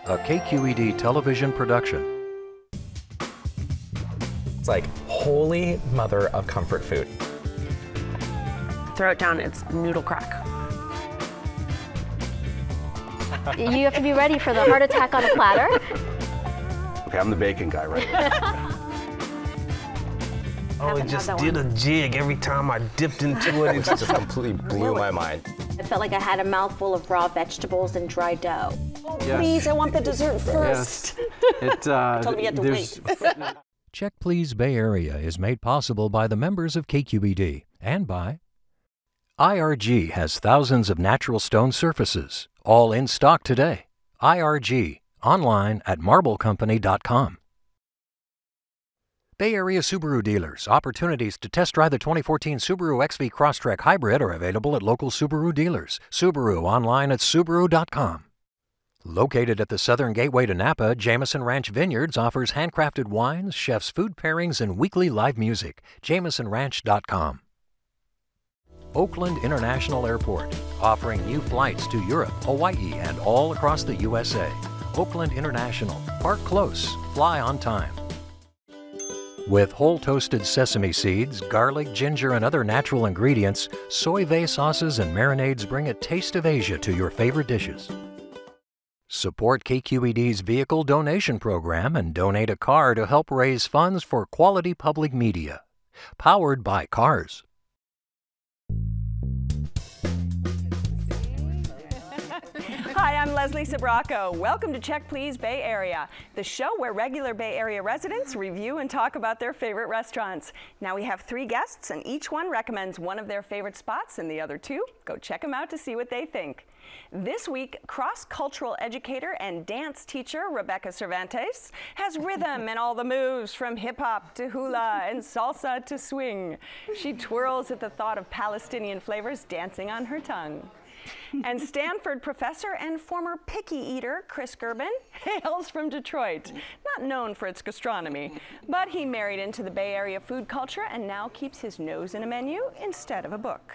a KQED television production. It's like holy mother of comfort food. Throw it down, it's noodle crack. You have to be ready for the heart attack on a platter. Okay, I'm the bacon guy, right? Oh, it just did a jig every time I dipped into it. It just completely blew my mind. I felt like I had a mouthful of raw vegetables and dry dough. Yes. Please, I want the dessert first. Yes. Told me you had to wait. Check Please Bay Area is made possible by the members of KQED and by IRG has thousands of natural stone surfaces, all in stock today. IRG, online at marblecompany.com. Bay Area Subaru dealers. Opportunities to test drive the 2014 Subaru XV Crosstrek Hybrid are available at local Subaru dealers. Subaru, online at subaru.com. Located at the southern gateway to Napa, Jamison Ranch Vineyards offers handcrafted wines, chefs' food pairings, and weekly live music. JamisonRanch.com. Oakland International Airport, offering new flights to Europe, Hawaii, and all across the USA. Oakland International. Park close, fly on time. With whole toasted sesame seeds, garlic, ginger, and other natural ingredients, soy vey sauces and marinades bring a taste of Asia to your favorite dishes. Support KQED's vehicle donation program and donate a car to help raise funds for quality public media. Powered by Cars. Hi, I'm Leslie Sbrocco. Welcome to Check Please Bay Area, the show where regular Bay Area residents review and talk about their favorite restaurants. Now we have 3 guests, and each one recommends one of their favorite spots, and the other 2 go check them out to see what they think. This week, cross-cultural educator and dance teacher Rebecca Cervantes has rhythm and all the moves from hip-hop to hula and salsa to swing. She twirls at the thought of Palestinian flavors dancing on her tongue. And Stanford professor and former picky eater Chris Gerben hails from Detroit, not known for its gastronomy, but he married into the Bay Area food culture and now keeps his nose in a menu instead of a book.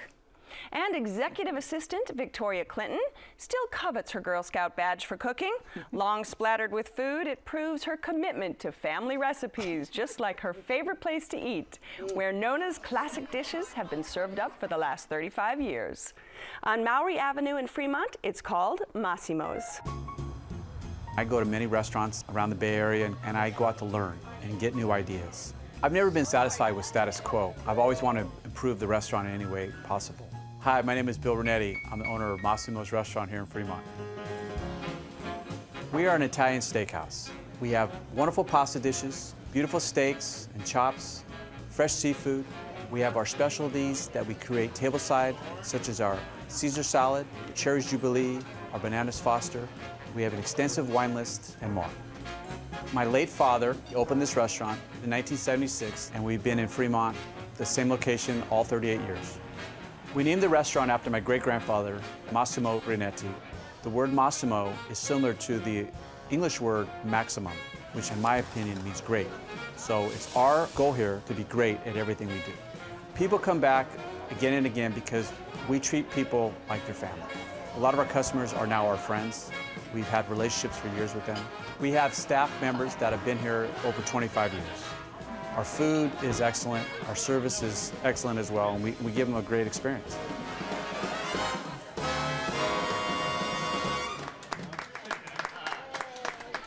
And executive assistant Victoria Clinton still covets her Girl Scout badge for cooking. Long splattered with food, it proves her commitment to family recipes, just like her favorite place to eat, where Nona's classic dishes have been served up for the last 35 years. On Maury Avenue in Fremont, it's called Massimo's. I go to many restaurants around the Bay Area and I go out to learn and get new ideas. I've never been satisfied with status quo. I've always wanted to improve the restaurant in any way possible. Hi, my name is Bill Brunetti. I'm the owner of Massimo's restaurant here in Fremont. We are an Italian steakhouse. We have wonderful pasta dishes, beautiful steaks and chops, fresh seafood. We have our specialties that we create tableside, such as our Caesar salad, Cherries Jubilee, our Bananas Foster. We have an extensive wine list and more. My late father opened this restaurant in 1976, and we've been in Fremont, the same location, all 38 years. We named the restaurant after my great-grandfather, Massimo Brunetti. The word Massimo is similar to the English word maximum, which in my opinion means great. So it's our goal here to be great at everything we do. People come back again and again because we treat people like their family. A lot of our customers are now our friends. We've had relationships for years with them. We have staff members that have been here over 25 years. Our food is excellent, our service is excellent as well, and we give them a great experience.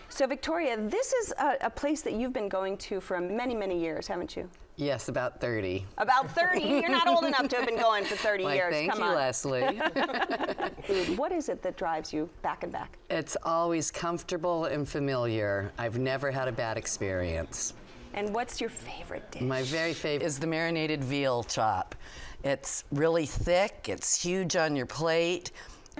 So Victoria, this is a place that you've been going to for many, many years, haven't you? Yes, about 30. About 30? You're not old enough to have been going for 30 years. Thank Come you, on. Leslie. Food. What is it that drives you back and back? It's always comfortable and familiar. I've never had a bad experience. And what's your favorite dish? My very favorite is the marinated veal chop. It's really thick, it's huge on your plate.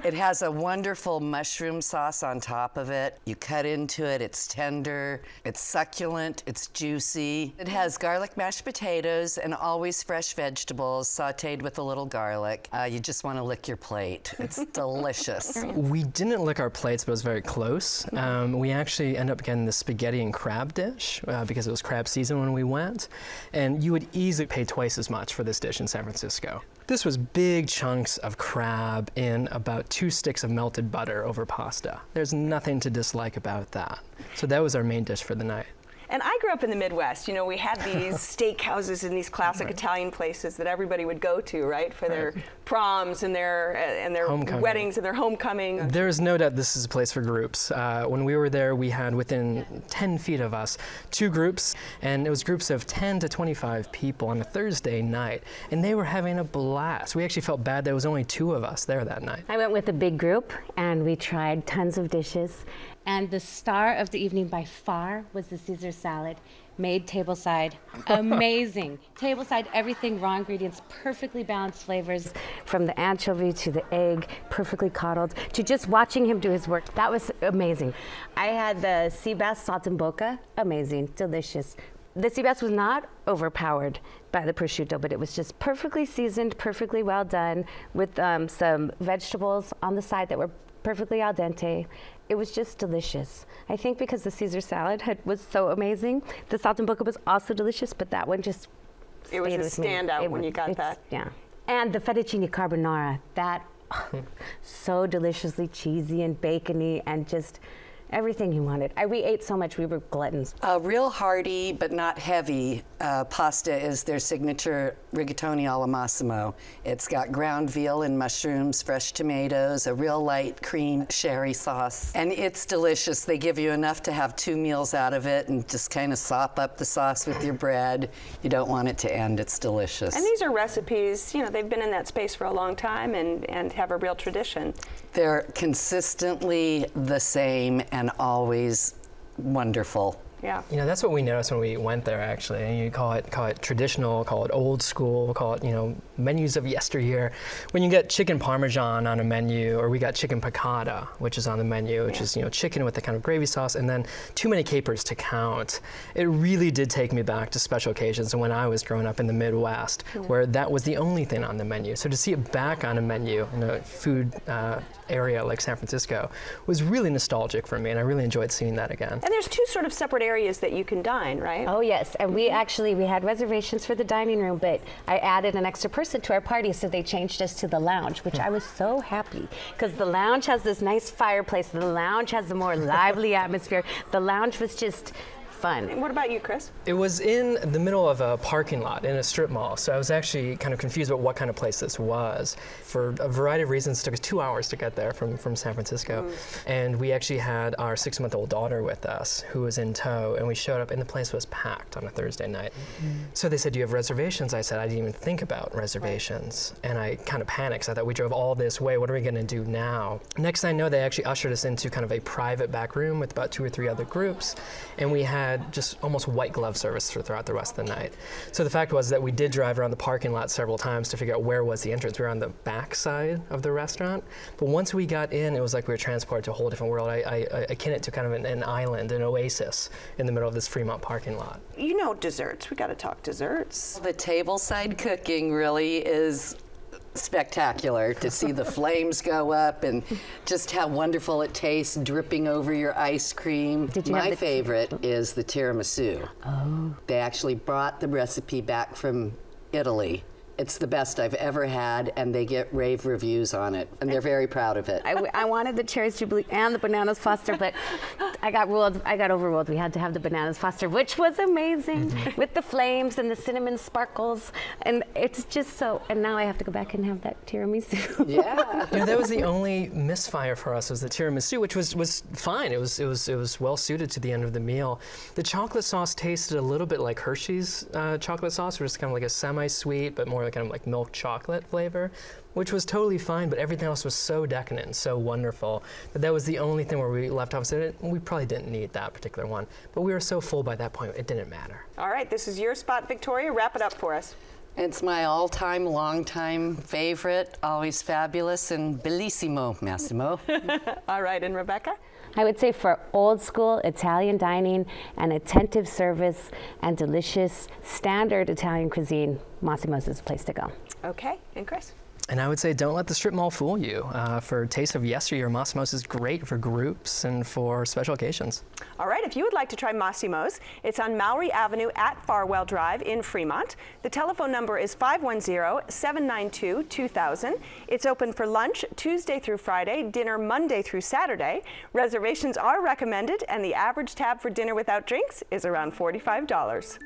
It has a wonderful mushroom sauce on top of it. You cut into it, it's tender, it's succulent, it's juicy. It has garlic mashed potatoes and always fresh vegetables sauteed with a little garlic. You just want to lick your plate. It's delicious. We didn't lick our plates, but it was very close. We actually ended up getting the spaghetti and crab dish because it was crab season when we went. And you would easily pay twice as much for this dish in San Francisco. This was big chunks of crab in about 2 sticks of melted butter over pasta. There's nothing to dislike about that. So that was our main dish for the night. And I grew up in the Midwest. You know, we had these steakhouses and these classic Italian places that everybody would go to, right, for their proms and their weddings and their homecoming. There is no doubt this is a place for groups. When we were there, we had within 10 feet of us 2 groups, and it was groups of 10 to 25 people on a Thursday night, and they were having a blast. We actually felt bad there was only 2 of us there that night. I went with a big group, and we tried tons of dishes. And the star of the evening by far was the Caesar salad, made tableside. Amazing. Tableside, everything, raw ingredients, perfectly balanced flavors. From the anchovy to the egg, perfectly coddled, to just watching him do his work. That was amazing. I had the sea bass saltimbocca. Amazing, delicious. The sea bass was not overpowered by the prosciutto, but it was just perfectly seasoned, perfectly well done, with some vegetables on the side that were perfectly al dente. It was just delicious. I think because the Caesar salad was so amazing, the saltimbocca was also delicious, but that one just it was a standout when you got that. Yeah. And the fettuccine carbonara, that so deliciously cheesy and bacony and just everything you wanted. We ate so much, we were gluttons. A real hearty but not heavy pasta is their signature rigatoni alla Massimo. It's got ground veal and mushrooms, fresh tomatoes, a real light cream sherry sauce, and it's delicious. They give you enough to have 2 meals out of it and just kind of sop up the sauce with your bread. You don't want it to end. It's delicious. And these are recipes, you know, they've been in that space for a long time and have a real tradition. They're consistently the same and always wonderful. Yeah. You know, that's what we noticed when we went there, actually. And you call it traditional, call it old school, call it, you know, menus of yesteryear. When you get chicken parmesan on a menu, or we got chicken piccata, which is on the menu, which is, you know, chicken with the kind of gravy sauce, and then too many capers to count. It really did take me back to special occasions and when I was growing up in the Midwest, where that was the only thing on the menu. So to see it back on a menu in a food area like San Francisco was really nostalgic for me, and I really enjoyed seeing that again. And there's 2 sort of separate areas that you can dine, right? Oh yes, and we had reservations for the dining room, but I added an extra person to our party, so they changed us to the lounge, which I was so happy, because the lounge has this nice fireplace, the lounge has a more lively atmosphere. The lounge was just fun. And what about you, Chris? It was in the middle of a parking lot in a strip mall, so I was actually kind of confused about what kind of place this was. For a variety of reasons, it took us 2 hours to get there from San Francisco. And we actually had our 6-month-old daughter with us, who was in tow, and we showed up and the place was packed on a Thursday night. So they said, do you have reservations? I said, I didn't even think about reservations. And I kind of panicked, because I thought, we drove all this way, what are we gonna do now? Next thing I know, they actually ushered us into kind of a private back room with about 2 or 3 other groups, and we had just almost white glove service throughout the rest of the night. So the fact was that we did drive around the parking lot several times to figure out where was the entrance. We were on the back side of the restaurant, but once we got in, it was like we were transported to a whole different world. I akin it to kind of an island, an oasis in the middle of this Fremont parking lot. You know, desserts. We got to talk desserts. The tableside cooking really is spectacular to see the flames go up and just how wonderful it tastes dripping over your ice cream. My favorite is the tiramisu. Oh. They actually brought the recipe back from Italy. It's the best I've ever had, and they get rave reviews on it, and they're very proud of it. I wanted the cherries jubilee and the bananas foster, but I got overruled. We had to have the bananas foster, which was amazing, with the flames and the cinnamon sparkles, and it's just so. And now I have to go back and have that tiramisu. Yeah, you know, that was the only misfire for us, was the tiramisu, which was fine. It was well suited to the end of the meal. The chocolate sauce tasted a little bit like Hershey's chocolate sauce, which is kind of like a semi-sweet but more kind of like milk chocolate flavor, which was totally fine, but everything else was so decadent and so wonderful that was the only thing where we left off. So we probably didn't need that particular one, but we were so full by that point, it didn't matter. All right, this is your spot, Victoria. Wrap it up for us. It's my all-time, long-time favorite, always fabulous and bellissimo, Massimo. All right, and Rebecca? I would say for old school Italian dining and attentive service and delicious standard Italian cuisine, Massimo's is a place to go. Okay, and Chris? And I would say don't let the strip mall fool you. For Taste of Yesteryear, Massimo's is great for groups and for special occasions. All right, if you would like to try Massimo's, it's on Mallory Avenue at Farwell Drive in Fremont. The telephone number is 510-792-2000. It's open for lunch Tuesday through Friday, dinner Monday through Saturday. Reservations are recommended, and the average tab for dinner without drinks is around $45.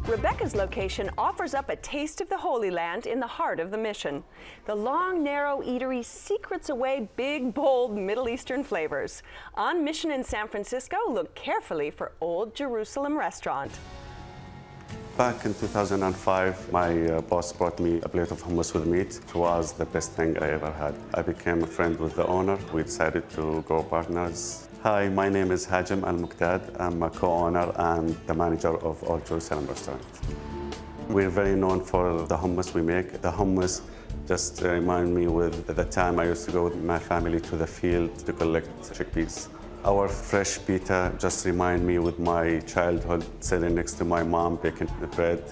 Rebecca's location offers up a taste of the Holy Land in the heart of the Mission. The long, narrow eatery secrets away big, bold Middle Eastern flavors. On Mission in San Francisco, look carefully for Old Jerusalem Restaurant. Back in 2005, my boss brought me a plate of hummus with meat. It was the best thing I ever had. I became a friend with the owner. We decided to go partners. Hi, my name is Hajim Al-Muqdad. I'm a co-owner and the manager of Old Jerusalem Restaurant. We're very known for the hummus we make. The hummus just remind me with the time I used to go with my family to the field to collect chickpeas. Our fresh pita just remind me with my childhood sitting next to my mom baking the bread.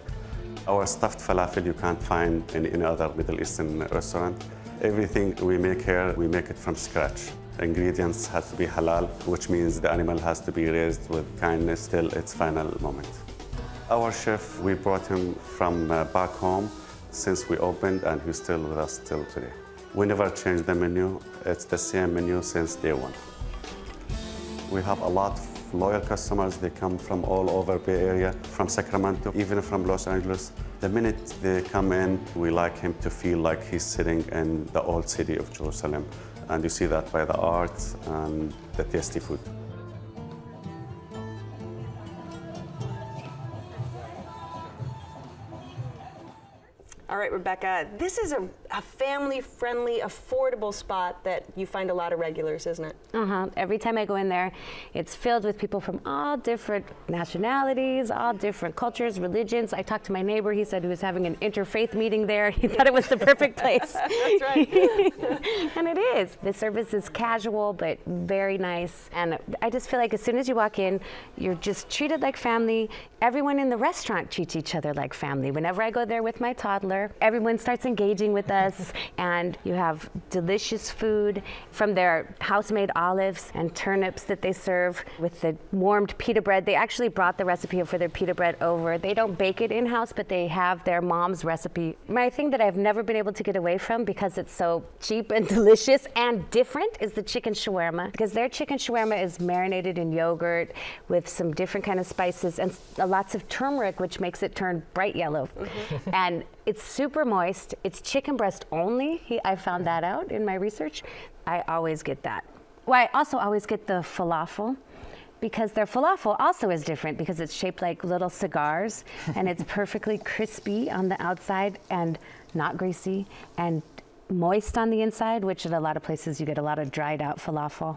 Our stuffed falafel you can't find in any other Middle Eastern restaurant. Everything we make here, we make it from scratch. Ingredients have to be halal, which means the animal has to be raised with kindness till its final moment. Our chef, we brought him from back home since we opened, and he's still with us till today. We never changed the menu. It's the same menu since day one. We have a lot of loyal customers. They come from all over Bay Area, from Sacramento, even from Los Angeles. The minute they come in, we like him to feel like he's sitting in the old city of Jerusalem. And you see that by the art and the tasty food. All right, Rebecca, this is a family-friendly, affordable spot that you find a lot of regulars, isn't it? Every time I go in there, it's filled with people from all different nationalities, all different cultures, religions. I talked to my neighbor. He said he was having an interfaith meeting there. He thought it was the perfect place. That's right. And it is. The service is casual, but very nice. And I just feel like as soon as you walk in, you're just treated like family. Everyone in the restaurant treats each other like family. Whenever I go there with my toddler, everyone starts engaging with us, and you have delicious food from their house-made olives and turnips that they serve with the warmed pita bread. They actually brought the recipe for their pita bread over. They don't bake it in-house, but they have their mom's recipe. My thing that I've never been able to get away from because it's so cheap and delicious and different is the chicken shawarma, because their chicken shawarma is marinated in yogurt with some different kind of spices and lots of turmeric, which makes it turn bright yellow. And it's super moist. It's chicken breast only. I found that out in my research. I always get that. Well, I also always get the falafel, because their falafel also is different because it's shaped like little cigars and it's perfectly crispy on the outside and not greasy and moist on the inside, which at a lot of places you get a lot of dried out falafel.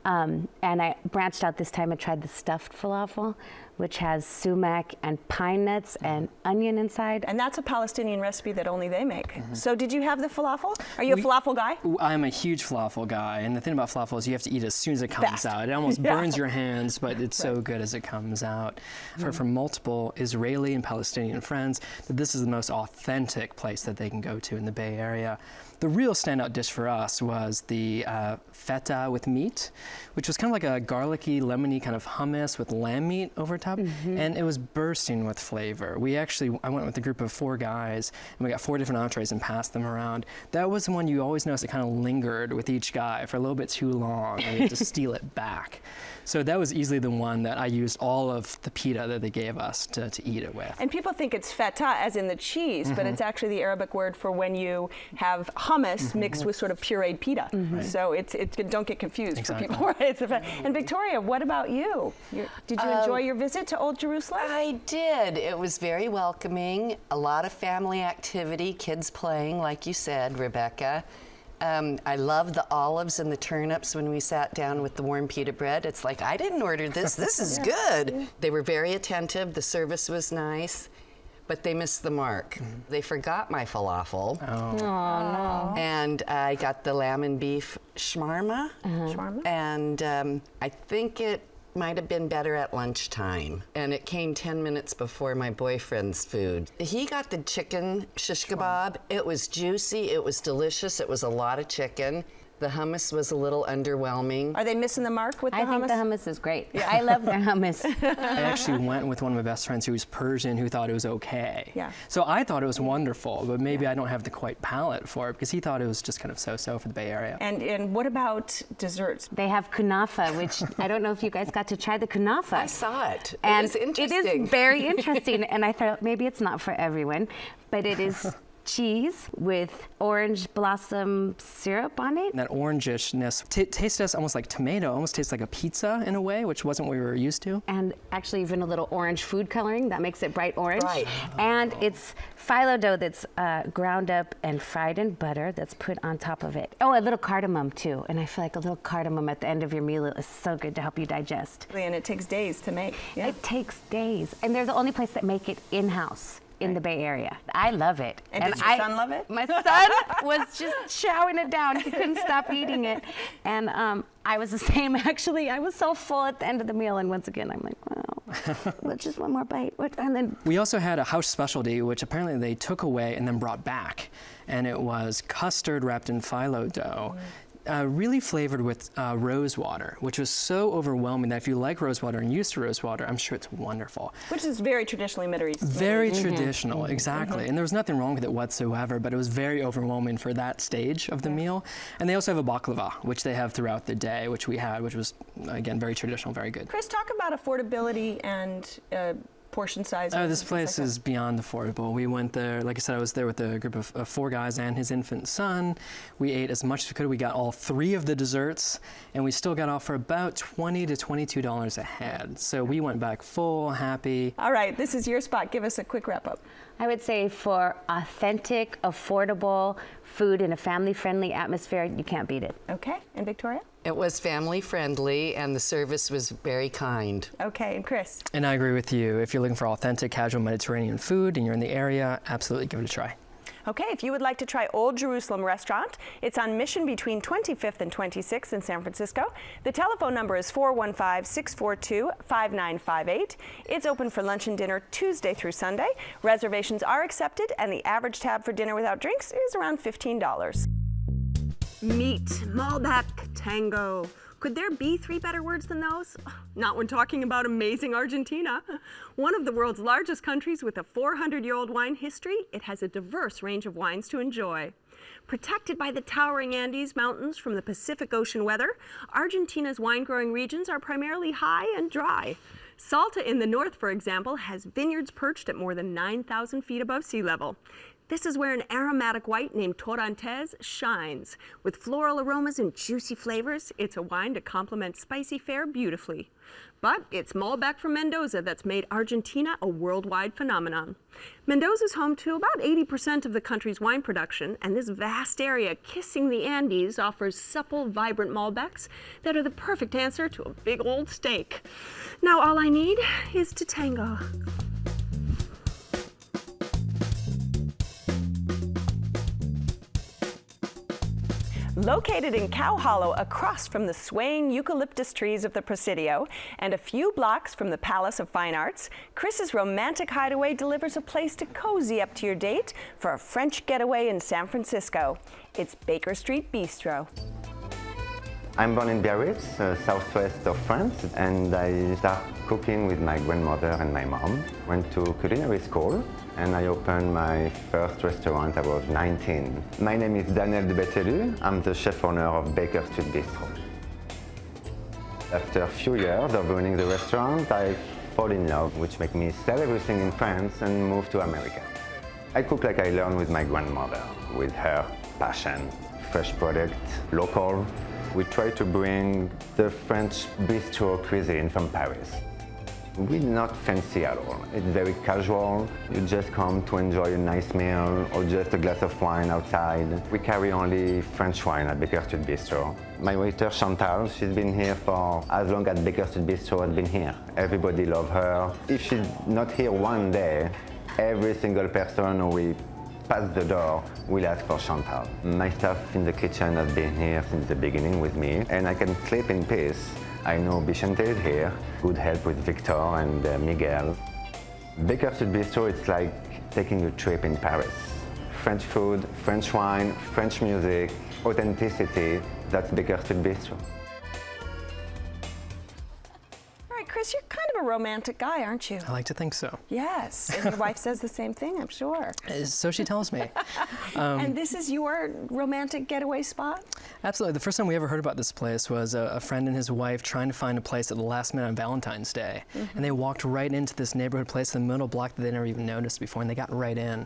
And I branched out this time and tried the stuffed falafel, which has sumac and pine nuts and onion inside. And that's a Palestinian recipe that only they make. So did you have the falafel? Are you a falafel guy? I'm a huge falafel guy. And the thing about falafel is you have to eat it as soon as it comes out. It almost burns your hands, but it's so good as it comes out. For multiple Israeli and Palestinian friends, that this is the most authentic place that they can go to in the Bay Area. The real standout dish for us was the feta with meat, which was kind of like a garlicky, lemony kind of hummus with lamb meat over top. And it was bursting with flavor. I went with a group of 4 guys, and we got 4 different entrees and passed them around. That was the one you always noticed it kind of lingered with each guy for a little bit too long, and you had to steal it back. So that was easily the one that I used all of the pita that they gave us to eat it with. And people think it's feta as in the cheese, but it's actually the Arabic word for when you have hummus mixed with sort of pureed pita. So don't get confused for people. Right? And Victoria, what about you? Did you enjoy your visit to Old Jerusalem? I did. It was very welcoming. A lot of family activity, kids playing, like you said, Rebecca. I loved the olives and the turnips when we sat down with the warm pita bread. It's like, I didn't order this. This is good. They were very attentive. The service was nice. but they missed the mark. They forgot my falafel. Oh. no. And I got the lamb and beef shawarma. Shawarma? And I think it might have been better at lunchtime. And it came 10 minutes before my boyfriend's food. He got the chicken shish kebab. It was juicy, it was delicious, it was a lot of chicken. The hummus was a little underwhelming. Are they missing the mark with the hummus? I think the hummus is great. Yeah. I love their hummus. I actually went with one of my best friends who was Persian who thought it was okay. Yeah. So I thought it was wonderful, but maybe I don't have the quite palate for it because he thought it was just kind of so-so for the Bay Area. And what about desserts? They have kunafa, which I don't know if you guys got to try the kunafa. I saw it. And it was interesting. It is very interesting, and I thought maybe it's not for everyone, but it is cheese with orange blossom syrup on it. That orangishness tastes almost like tomato, almost tastes like a pizza in a way, which wasn't what we were used to. And actually even a little orange food coloring that makes it bright orange. Right. And it's phyllo dough that's ground up and fried in butter that's put on top of it. Oh, a little cardamom too. And I feel like a little cardamom at the end of your meal is so good to help you digest. And it takes days to make. Yeah. It takes days. And they're the only place that make it in-house in the Bay Area. I love it. And does your son love it? My son was just chowing it down. He couldn't stop eating it. And I was the same, actually. I was so full at the end of the meal, and once again, I'm like, wow, let's just one more bite. And then we also had a house specialty, which apparently they took away and then brought back. And it was custard wrapped in phyllo dough. Really flavored with rose water, which was so overwhelming that if you like rose water and used to rose water, I'm sure it's wonderful. Which is very traditionally Middle Eastern. Very traditional, exactly. And there was nothing wrong with it whatsoever, but it was very overwhelming for that stage of the meal. And they also have a baklava, which they have throughout the day, which we had, which was, again, very traditional, very good. Chris, talk about affordability and portion size. Oh, this place is beyond affordable. We went there, like I said, I was there with a group of 4 guys and his infant son. We ate as much as we could. We got all 3 of the desserts, and we still got off for about $20 to $22 a head. So we went back full, happy. All right, this is your spot. Give us a quick wrap up. I would say for authentic, affordable food in a family-friendly atmosphere, you can't beat it. Okay, and Victoria? It was family friendly and the service was very kind. Okay, and Chris? And I agree with you. If you're looking for authentic, casual Mediterranean food and you're in the area, absolutely give it a try. Okay, if you would like to try Old Jerusalem Restaurant, it's on Mission between 25th and 26th in San Francisco. The telephone number is 415-642-5958. It's open for lunch and dinner Tuesday through Sunday. Reservations are accepted, and the average tab for dinner without drinks is around $15. Meat, Malbec, tango. Could there be 3 better words than those? Not when talking about amazing Argentina. One of the world's largest countries with a 400-year-old wine history, it has a diverse range of wines to enjoy. Protected by the towering Andes Mountains from the Pacific Ocean weather, Argentina's wine-growing regions are primarily high and dry. Salta in the north, for example, has vineyards perched at more than 9,000 feet above sea level. This is where an aromatic white named Torrontés shines. With floral aromas and juicy flavors, it's a wine to complement spicy fare beautifully. But it's Malbec from Mendoza that's made Argentina a worldwide phenomenon. Mendoza is home to about 80% of the country's wine production, and this vast area kissing the Andes offers supple, vibrant Malbecs that are the perfect answer to a big old steak. Now all I need is to tango. Located in Cow Hollow, across from the swaying eucalyptus trees of the Presidio, and a few blocks from the Palace of Fine Arts, Chris's romantic hideaway delivers a place to cozy up to your date for a French getaway in San Francisco. It's Baker Street Bistro. I'm born in Biarritz, southwest of France, and I started cooking with my grandmother and my mom. Went to culinary school, and I opened my first restaurant. I was 19. My name is Daniel Dubetelu. I'm the chef owner of Baker Street Bistro. After a few years of running the restaurant, I fall in love, which made me sell everything in France and move to America. I cook like I learned with my grandmother, with her passion, fresh product, local. We try to bring the French bistro cuisine from Paris. We're not fancy at all. It's very casual. You just come to enjoy a nice meal or just a glass of wine outside. We carry only French wine at Baker Street Bistro. My waiter, Chantal, she's been here for as long as Baker Street Bistro has been here. Everybody loves her. If she's not here one day, Every single person who we pass the door will ask for Chantal. My staff in the kitchen have been here since the beginning with me, and I can sleep in peace. I know Vicente is here, good help with Victor and Miguel. Baker Street Bistro, it's like taking a trip in Paris. French food, French wine, French music, authenticity, that's Baker Street Bistro. Chris, you're kind of a romantic guy, aren't you? I like to think so. Yes, and your wife says the same thing, I'm sure. So she tells me. And this is your romantic getaway spot? Absolutely. The first time we ever heard about this place was a friend and his wife trying to find a place at the last minute on Valentine's Day. And they walked right into this neighborhood place in the middle block that they never even noticed before, and they got right in.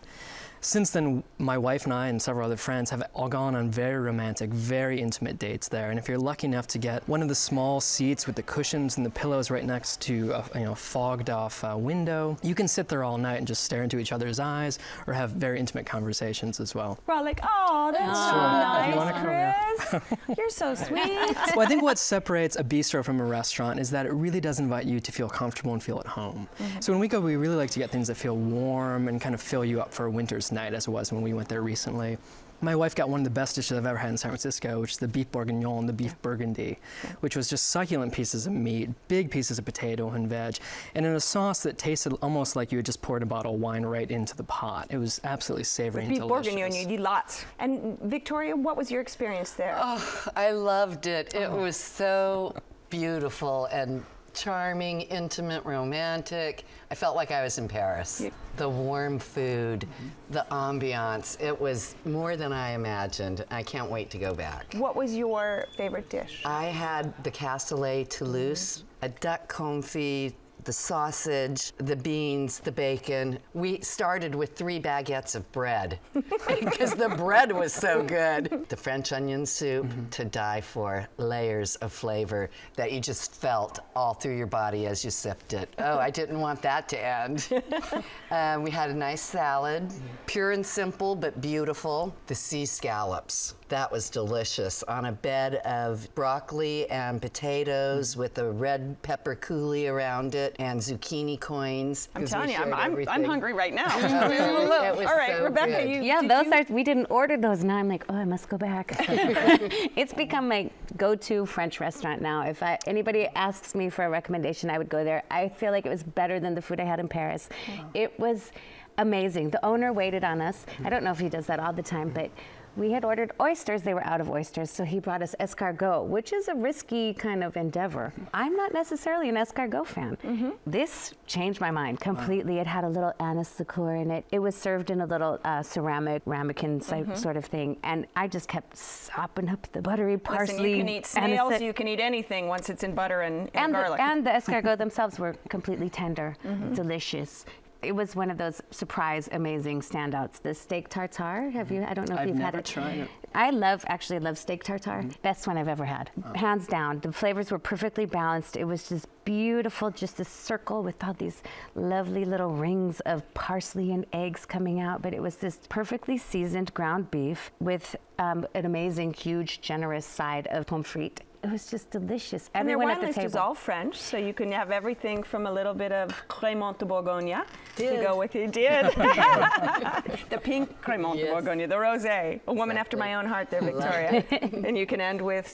Since then, my wife and I and several other friends have all gone on very romantic, very intimate dates there. And if you're lucky enough to get one of the small seats with the cushions and the pillows right next to a fogged off window, you can sit there all night and just stare into each other's eyes or have very intimate conversations as well. We're all like, oh, that's so nice, Chris. You're so sweet. Well, I think what separates a bistro from a restaurant is that it really does invite you to feel comfortable and feel at home. So when we go, we really like to get things that feel warm and kind of fill you up for a winter's night, as it was when we went there recently. My wife got one of the best dishes I've ever had in San Francisco, which is the beef bourguignon, the beef burgundy, which was just succulent pieces of meat, big pieces of potato and veg, and in a sauce that tasted almost like you had just poured a bottle of wine right into the pot. It was absolutely savory and delicious. Beef bourguignon, you need lots. And Victoria, what was your experience there? Oh, I loved it. It was so beautiful and charming, intimate, romantic. I felt like I was in Paris. The warm food, the ambiance, it was more than I imagined. I can't wait to go back. What was your favorite dish? I had the cassoulet Toulouse, a duck confit, the sausage, the beans, the bacon. We started with 3 baguettes of bread because the bread was so good. The French onion soup, to die for, layers of flavor that you just felt all through your body as you sipped it. Oh, I didn't want that to end. We had a nice salad, pure and simple but beautiful. The sea scallops. That was delicious on a bed of broccoli and potatoes with a red pepper coulis around it and zucchini coins. I'm telling you, I'm hungry right now. All right, Rebecca, we didn't order those. Now I'm like, oh, I must go back. It's become my go-to French restaurant now. If anybody asks me for a recommendation, I would go there. I feel like it was better than the food I had in Paris. It was amazing. The owner waited on us. I don't know if he does that all the time, but we had ordered oysters. They were out of oysters, so he brought us escargot, which is a risky kind of endeavor. I'm not necessarily an escargot fan. This changed my mind completely. It had a little anise liqueur in it. It was served in a little ceramic ramekin sort of thing, and I just kept sopping up the buttery parsley. Listen, you can eat snails, you can eat anything once it's in butter and garlic. And the escargot themselves were completely tender, delicious. It was one of those surprise, amazing standouts. The steak tartare, I don't know if you've had it. I've never tried it. I actually love steak tartare. Best one I've ever had. Hands down. The flavors were perfectly balanced. It was just beautiful, just a circle with all these lovely little rings of parsley and eggs coming out. But it was this perfectly seasoned ground beef with an amazing, huge, generous side of pommes frites. It was just delicious. And Everyone their at wine the list is table. all French, so you can have everything from a little bit of Fremont de Bourgogne to go with it. The pink Fremont de Bourgogne, the rosé. A woman after my own heart there, Victoria. And you can end with,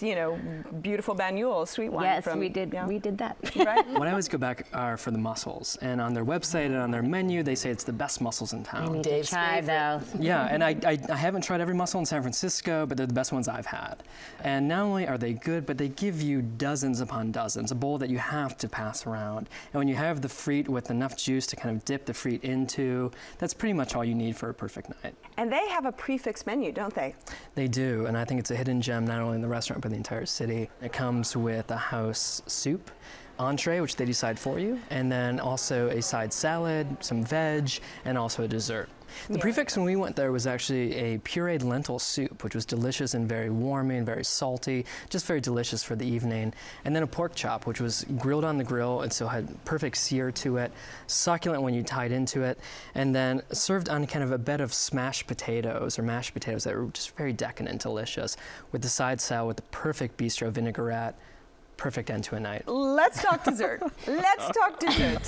beautiful Banyuls, sweet wine. Yes, we did that. Right? When I always go back are for the mussels, and on their website and on their menu, they say it's the best mussels in town. I need to try those. Yeah, and I haven't tried every mussel in San Francisco, but they're the best ones I've had. And not only are they good, but they give you dozens upon dozens, a bowl that you have to pass around. And when you have the frite with enough juice to kind of dip the frite into, that's pretty much all you need for a perfect night. And they have a prefix menu, don't they? They do, and I think it's a hidden gem not only in the restaurant, but the entire city. It comes with a house soup, entree, which they decide for you, and then also a side salad, some veg, and also a dessert. The prefix when we went there was actually a pureed lentil soup, which was delicious and very warming, very salty, just very delicious for the evening. And then a pork chop, which was grilled on the grill and so had perfect sear to it, succulent when you tied into it, and then served on kind of a bed of smashed potatoes or mashed potatoes that were just very decadent, delicious, with the side salad with the perfect bistro vinaigrette. Perfect end to a night. Let's talk dessert. Let's talk dessert.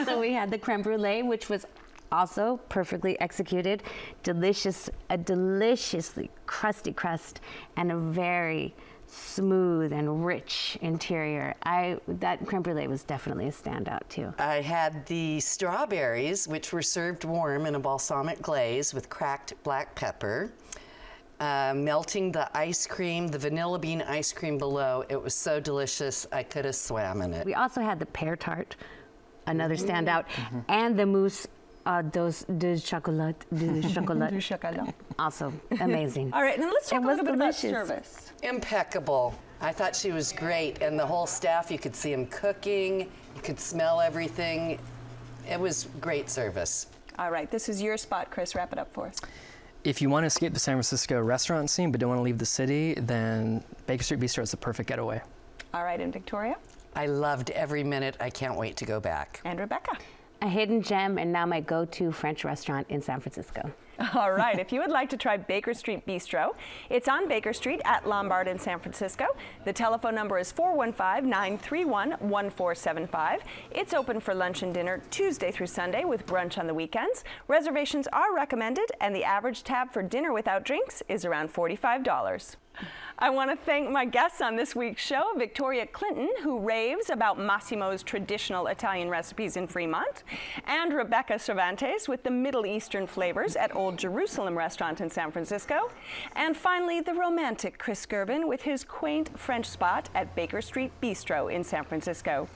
So we had the creme brulee, which was Also perfectly executed, delicious, a deliciously crusty crust, and a very smooth and rich interior. That creme brulee was definitely a standout too. I had the strawberries, which were served warm in a balsamic glaze with cracked black pepper. Melting the ice cream, the vanilla bean ice cream below. It was so delicious, I could have swam in it. We also had the pear tart, another standout, and the mousse de chocolat. Also amazing. All right, now let's talk a little bit about service. Impeccable. I thought she was great, and the whole staff, you could see them cooking, you could smell everything. It was great service. All right, this is your spot, Chris. Wrap it up for us. If you want to escape the San Francisco restaurant scene but don't want to leave the city, then Baker Street Bistro is the perfect getaway. All right, and Victoria? I loved every minute. I can't wait to go back. And Rebecca? A hidden gem and now my go-to French restaurant in San Francisco. All right, if you would like to try Baker Street Bistro, it's on Baker Street at Lombard in San Francisco. The telephone number is 415-931-1475. It's open for lunch and dinner Tuesday through Sunday with brunch on the weekends. Reservations are recommended, and the average tab for dinner without drinks is around $45. I want to thank my guests on this week's show, Victoria Clinton, who raves about Massimo's traditional Italian recipes in Fremont, and Rebecca Cervantes with the Middle Eastern flavors at Old Jerusalem restaurant in San Francisco, and finally the romantic Chris Gerben with his quaint French spot at Baker Street Bistro in San Francisco.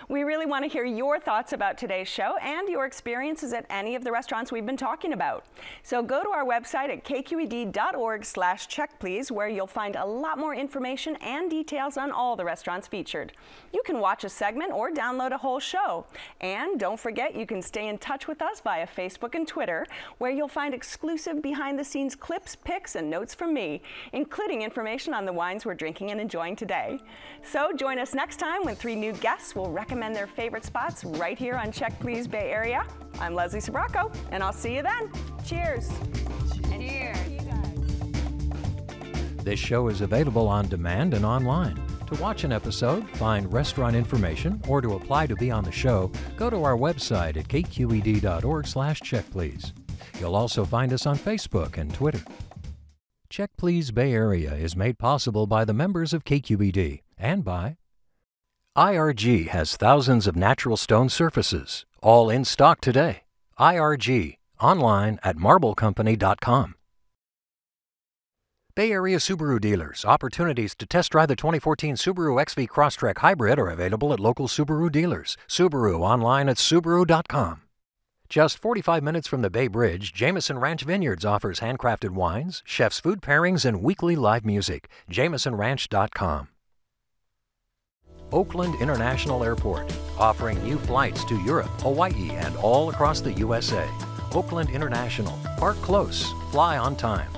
We really want to hear your thoughts about today's show and your experiences at any of the restaurants we've been talking about. So go to our website at kqed.org/checkplease, where you'll find a lot more information and details on all the restaurants featured. You can watch a segment or download a whole show. And don't forget, you can stay in touch with us via Facebook and Twitter, where you'll find exclusive behind-the-scenes clips, pics, and notes from me, including information on the wines we're drinking and enjoying today. So join us next time when 3 new guests will recommend their favorite spots right here on Check Please Bay Area. I'm Leslie Sbrocco, and I'll see you then. Cheers. Cheers. This show is available on demand and online. To watch an episode, find restaurant information, or to apply to be on the show, go to our website at kqed.org/checkplease. You'll also find us on Facebook and Twitter. Check Please Bay Area is made possible by the members of KQED and by IRG has thousands of natural stone surfaces, all in stock today. IRG, online at marblecompany.com. Bay Area Subaru dealers. Opportunities to test drive the 2014 Subaru XV Crosstrek Hybrid are available at local Subaru dealers. Subaru, online at subaru.com. Just 45 minutes from the Bay Bridge, Jamison Ranch Vineyards offers handcrafted wines, chef's food pairings, and weekly live music. JamisonRanch.com. Oakland International Airport, offering new flights to Europe, Hawaii, and all across the USA. Oakland International. Park close, fly on time.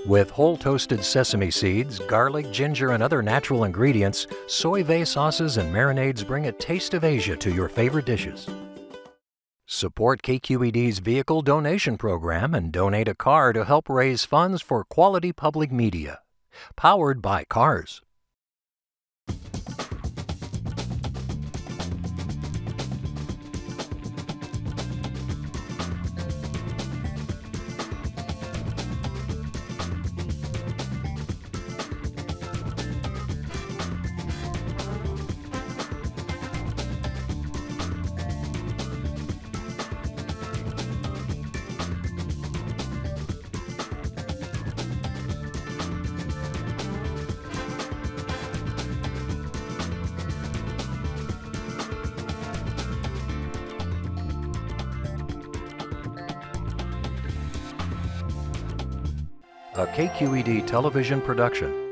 With whole toasted sesame seeds, garlic, ginger, and other natural ingredients, soy vey sauces and marinades bring a taste of Asia to your favorite dishes. Support KQED's vehicle donation program and donate a car to help raise funds for quality public media. Powered by Cars. A KQED television production.